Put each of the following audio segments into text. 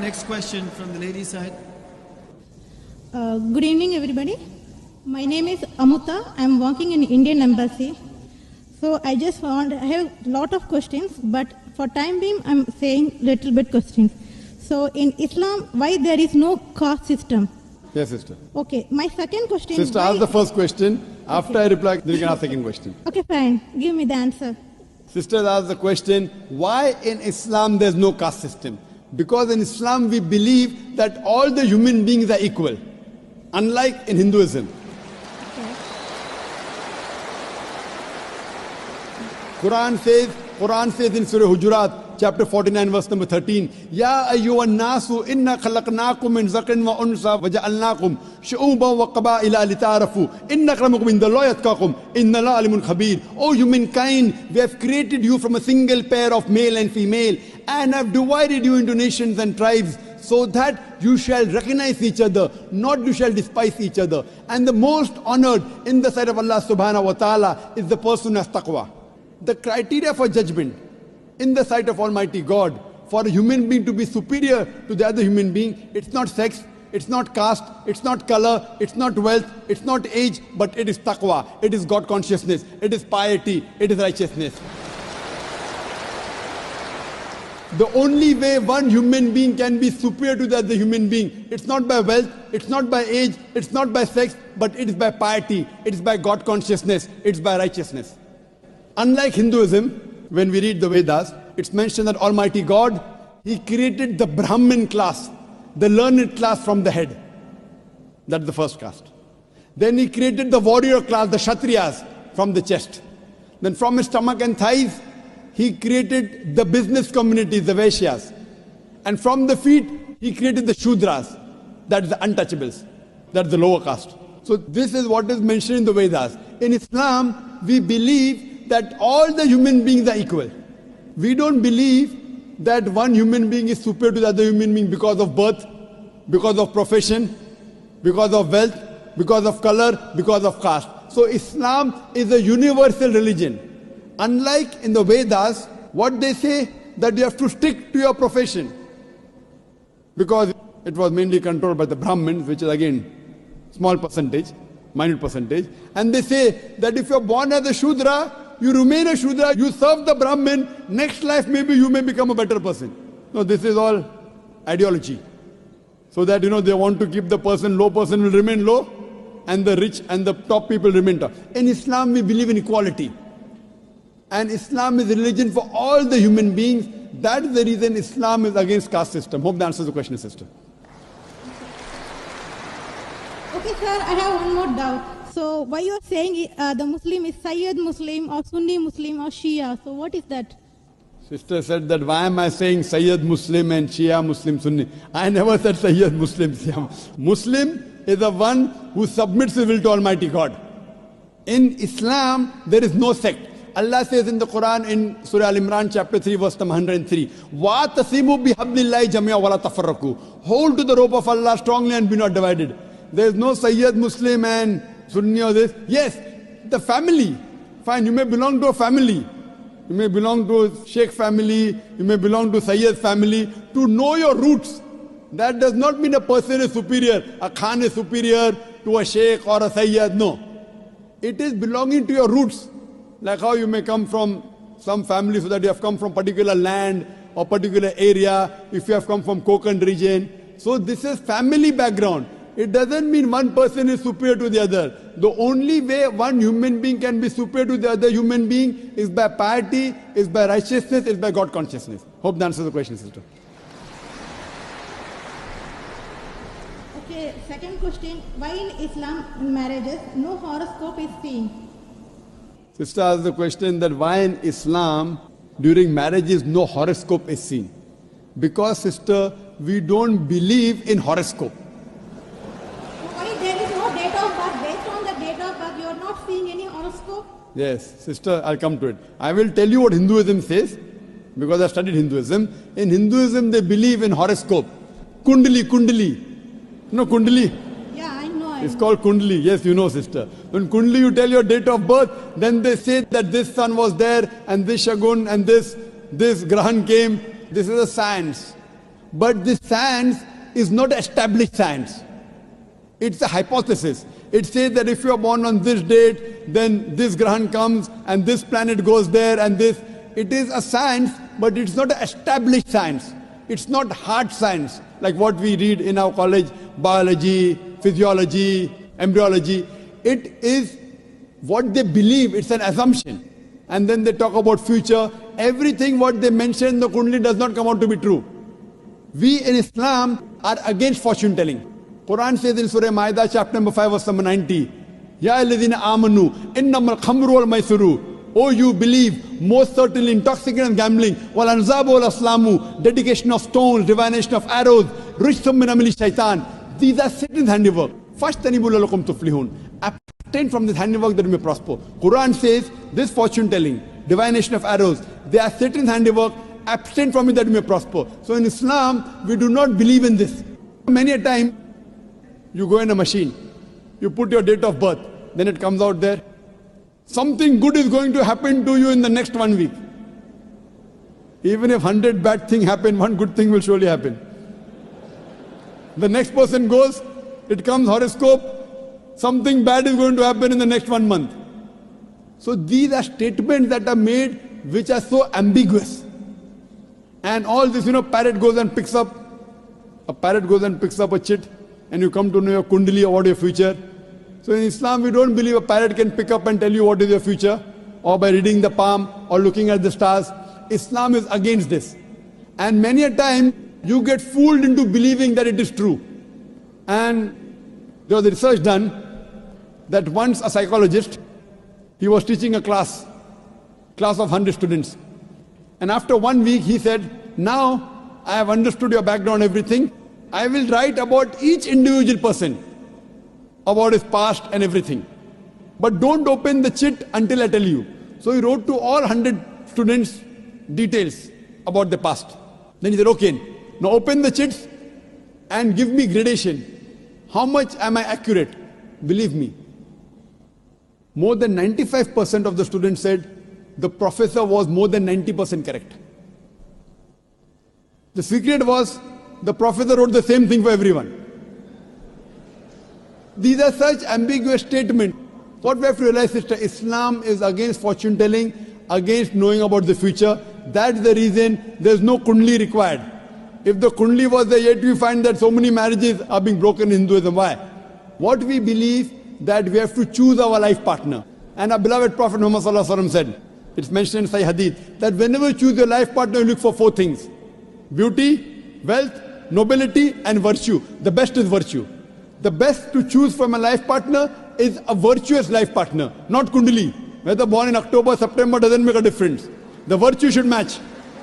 Next question from the lady side. Good evening, everybody. My name is Amuta. I'm working in Indian Embassy. So I have a lot of questions, but for time being, I'm saying little bit questions. So in Islam, why there is no caste system? Yes, sister. Okay, my second question. Sister, ask the first question. After I reply, then you can ask the second question. Okay, fine. Give me the answer. Sister asked the question, why in Islam there's no caste system? Because in Islam we believe that all the human beings are equal, unlike in Hinduism. Okay. Quran says in Surah Hujurat, chapter 49, verse number 13, Ya ayyuhan nasu inna khalaqnakum min zakarin wa unsa wa ja'alnakum shu'uban wa qaba'ila lita'arafu inna akramakum indallahi atqakum inna Allaha alimun khabir. O humankind, we have created you from a single pair of male and female and have divided you into nations and tribes so that you shall recognize each other, not you shall despise each other. And the most honored in the sight of Allah subhanahu wa ta'ala is the person who has taqwa. The criteria for judgment in the sight of Almighty God for a human being to be superior to the other human being, it's not sex, it's not caste, it's not color, it's not wealth, it's not age, but it is taqwa, it is God consciousness, it is piety, it is righteousness. The only way one human being can be superior to the other human being, it's not by wealth, it's not by age, it's not by sex, but it is by piety, it is by God consciousness, it's by righteousness. Unlike Hinduism, when we read the Vedas, it's mentioned that Almighty God, He created the Brahmin class, the learned class from the head. That's the first caste. Then He created the warrior class, the Kshatriyas, from the chest. Then from his stomach and thighs, He created the business community, the Vaishyas. And from the feet, He created the Shudras, that's the untouchables, that's the lower caste. So this is what is mentioned in the Vedas. In Islam, we believe that all the human beings are equal. We don't believe that one human being is superior to the other human being because of birth, because of profession, because of wealth, because of color, because of caste. So Islam is a universal religion. Unlike in the Vedas, what they say that you have to stick to your profession. Because it was mainly controlled by the Brahmins, which is again small percentage, minute percentage. And they say that if you're born as a Shudra, you remain a Shudra, you serve the Brahmin, next life maybe you may become a better person. No, this is all ideology. So that, they want to keep the low person will remain low, and the rich and the top people remain top. In Islam, we believe in equality. And Islam is a religion for all the human beings. That is the reason Islam is against caste system. Hope that answers the question, sister. Okay, sir, I have one more doubt. So why you are saying the Muslim is Sayyid Muslim or Sunni Muslim or Shia? So what is that? Sister said that why am I saying Sayyid Muslim and Shia Muslim Sunni? I never said Sayyid Muslim, Shia. Muslim is the one who submits his will to Almighty God. In Islam, there is no sect. Allah says in the Quran in Surah Al-Imran chapter 3 verse number 103, وَاتَصِمُوا بِحَبْلِ اللَّهِ جَمِيعًا وَلَا تَفَرَّقُوا. Hold to the rope of Allah strongly and be not divided. There is no Sayyid Muslim and Sunni or this. Yes, the family. Fine, you may belong to a family. You may belong to a Sheikh family. You may belong to Sayyid family. To know your roots, that does not mean a person is superior. A Khan is superior to a Sheikh or a Sayyid. No. It is belonging to your roots. Like how you may come from some family so that you have come from particular land or particular area. If you have come from Konkan region. So this is family background. It doesn't mean one person is superior to the other. The only way one human being can be superior to the other human being is by piety, is by righteousness, is by God consciousness. Hope that answers the question, sister. Okay, second question. Why in Islam in marriages no horoscope is seen? Sister asked the question that why in Islam during marriages no horoscope is seen. Because, sister, we don't believe in horoscope. Yes, sister, I'll come to it. I will tell you what Hinduism says, because I studied Hinduism. In Hinduism, they believe in horoscope. Kundali. You know Kundali? Yeah, I know. It's called Kundali. Yes, you know, sister. When Kundali, you tell your date of birth, then they say that this sun was there, and this Shagun, and this Grahan came. This is a science. But this science is not established science. It's a hypothesis. It says that if you are born on this date, then this Grahan comes and this planet goes there and this. It is a science, but it's not an established science. It's not hard science like what we read in our college, biology, physiology, embryology. It is what they believe. It's an assumption. And then they talk about future. Everything what they mention in the Kundali does not come out to be true. We in Islam are against fortune telling. Quran says in Surah Ma'idah chapter number 5 verse number 90, Ya alladhina amanu innamal khamru wal maisuru. Oh, you believe, most certainly intoxicant and gambling, wal anzabu wal aslamu, dedication of stones, divination of arrows, rijthum min amali shaitan. These are Satan's handiwork. Fashtanibu lalakum tuflihun. Abstain from this handiwork that you may prosper. Quran says this fortune telling, divination of arrows, they are Satan's handiwork. Abstain from it that you may prosper. So in Islam, we do not believe in this. Many a time, you go in a machine, you put your date of birth, then it comes out there. Something good is going to happen to you in the next 1 week. Even if 100 bad things happen, one good thing will surely happen. The next person goes, it comes horoscope, something bad is going to happen in the next 1 month. So these are statements that are made which are so ambiguous. And all this, parrot goes and picks up a chit, and you come to know your kundali or what your future. So in Islam, we don't believe a parrot can pick up and tell you what is your future, or by reading the palm, or looking at the stars. Islam is against this. And many a time, you get fooled into believing that it is true. And there was a research done that once a psychologist, he was teaching a class of 100 students. And after 1 week, he said, now I have understood your background, everything. I will write about each individual person, about his past and everything. But don't open the chit until I tell you. So he wrote to all 100 students details about the past. Then he said, okay, now open the chits and give me gradation. How much am I accurate? Believe me, more than 95% of the students said the professor was more than 90% correct. The secret was the professor wrote the same thing for everyone. These are such ambiguous statements. What we have to realize is that Islam is against fortune telling, against knowing about the future. That's the reason there's no kundli required. If the kundli was there, yet we find that so many marriages are being broken in Hinduism. Why? What we believe that we have to choose our life partner. And our beloved Prophet Muhammad Sallallahu Alaihi Wasallam said, it's mentioned in Sahih Hadith, that whenever you choose your life partner, you look for 4 things. Beauty, wealth, nobility, and virtue. The best is virtue. The best to choose from a life partner is a virtuous life partner, not kundali. Whether born in October, September doesn't make a difference. The virtue should match.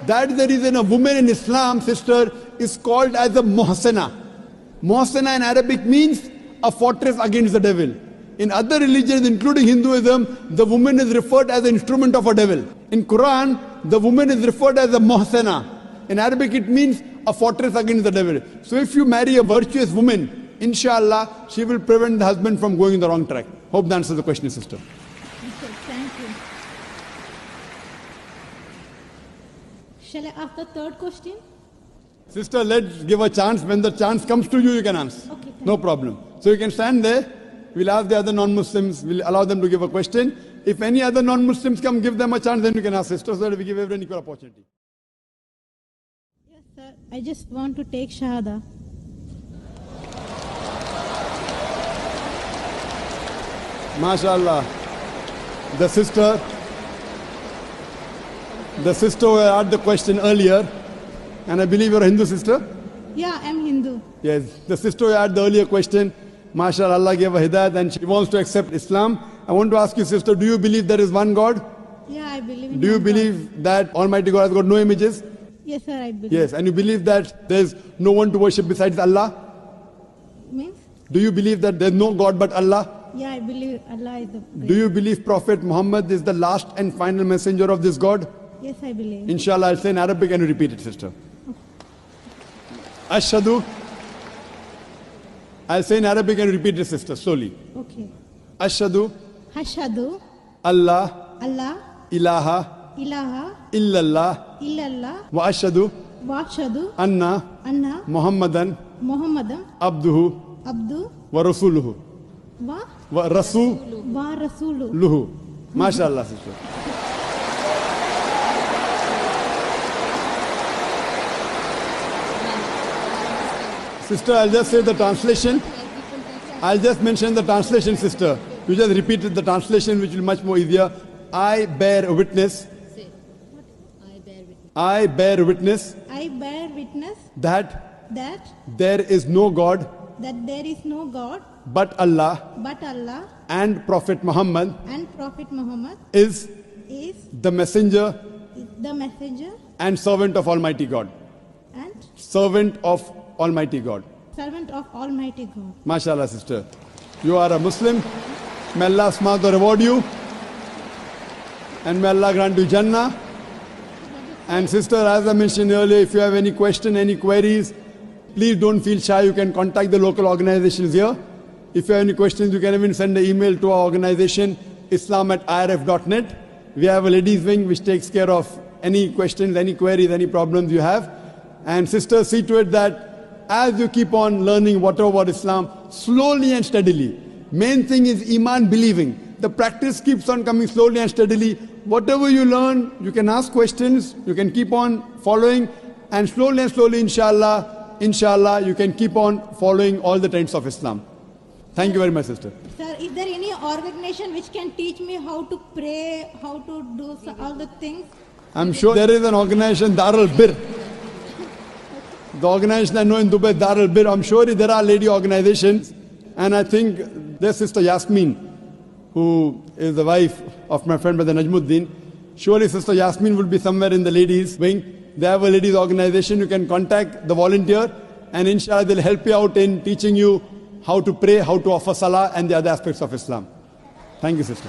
That is the reason a woman in Islam, sister, is called as a muhsana. Muhsana in Arabic means a fortress against the devil. In other religions, including Hinduism, the woman is referred as an instrument of a devil. In Quran, the woman is referred as a muhsana. In Arabic, it means a fortress against the devil. So if you marry a virtuous woman, inshallah, she will prevent the husband from going in the wrong track. Hope that answers the question, sister. Okay, thank you. Shall I ask the third question? Sister, let's give a chance. When the chance comes to you, you can answer. Okay, no problem. So you can stand there. We'll ask the other non-Muslims. We'll allow them to give a question. If any other non-Muslims come, give them a chance, then you can ask sisters, so that we give everyone equal opportunity. Yes, sir. I just want to take Shahada. MashaAllah. The sister who asked the question earlier, and I believe you're a Hindu sister? Yeah, I'm Hindu. Yes, the sister who asked the earlier question, MashaAllah, Allah gave her hidayat and she wants to accept Islam. I want to ask you, sister, do you believe there is one God? Yeah, I believe in Do you one believe God. that Almighty God has got no images? Yes, sir, I believe. Yes, and you believe that there's no one to worship besides Allah? Means? Do you believe that there's no God but Allah? Yeah, I believe Allah is the Do you believe Prophet Muhammad is the last and final messenger of this God? Yes, I believe. Inshallah, I'll say in Arabic and you repeat it, sister. Ashhadu. I'll say in Arabic and you repeat it, sister, slowly. Okay. Ashhadu. Hashadu. Allah. Allah. Ilaha. Ilaha. Illallah. Illallah. Wa ashhadu. Washadu. Anna. Anna Muhammadan Muhammadan Abduhu Abdu wa Rasuluhu. wa Wa Rasulu. Rasuluhu. MashaAllah, sister. Sister, I'll just say the translation. I'll just mention the translation, sister. You just repeated the translation, which will be much more easier. I bear witness. I bear witness I bear witness that that there is no God there is no God but Allah, but Allah, and Prophet Muhammad and Prophet Muhammad is is the messenger the messenger and servant of Almighty God. and Servant of Almighty God. servant of Almighty God. MashaAllah, sister. You are a Muslim. May Allah smart reward you. And may Allah grant you Jannah. And sister, as I mentioned earlier, if you have any question, any queries, please don't feel shy. You can contact the local organizations here. If you have any questions, you can even send an email to our organization, islam@irf.net. We have a ladies wing which takes care of any questions, any queries, any problems you have. And sister, see to it that as you keep on learning whatever about Islam, slowly and steadily. Main thing is Iman, believing. The practice keeps on coming slowly and steadily. Whatever you learn, you can ask questions, you can keep on following, and slowly, inshallah, you can keep on following all the trends of Islam. Thank you very much, sister. Sir, is there any organization which can teach me how to pray, how to do all the things? I'm sure there is an organization, Darul Bir. The organization I know in Dubai, Darul Bir. I'm sure there are lady organizations, and I think there's Sister Yasmin, who is the wife of my friend Brother Najmuddin. Surely Sister Yasmin will be somewhere in the ladies wing. They have a ladies organization. You can contact the volunteer, and inshallah they'll help you out in teaching you how to pray, how to offer salah, and the other aspects of Islam. Thank you, sister.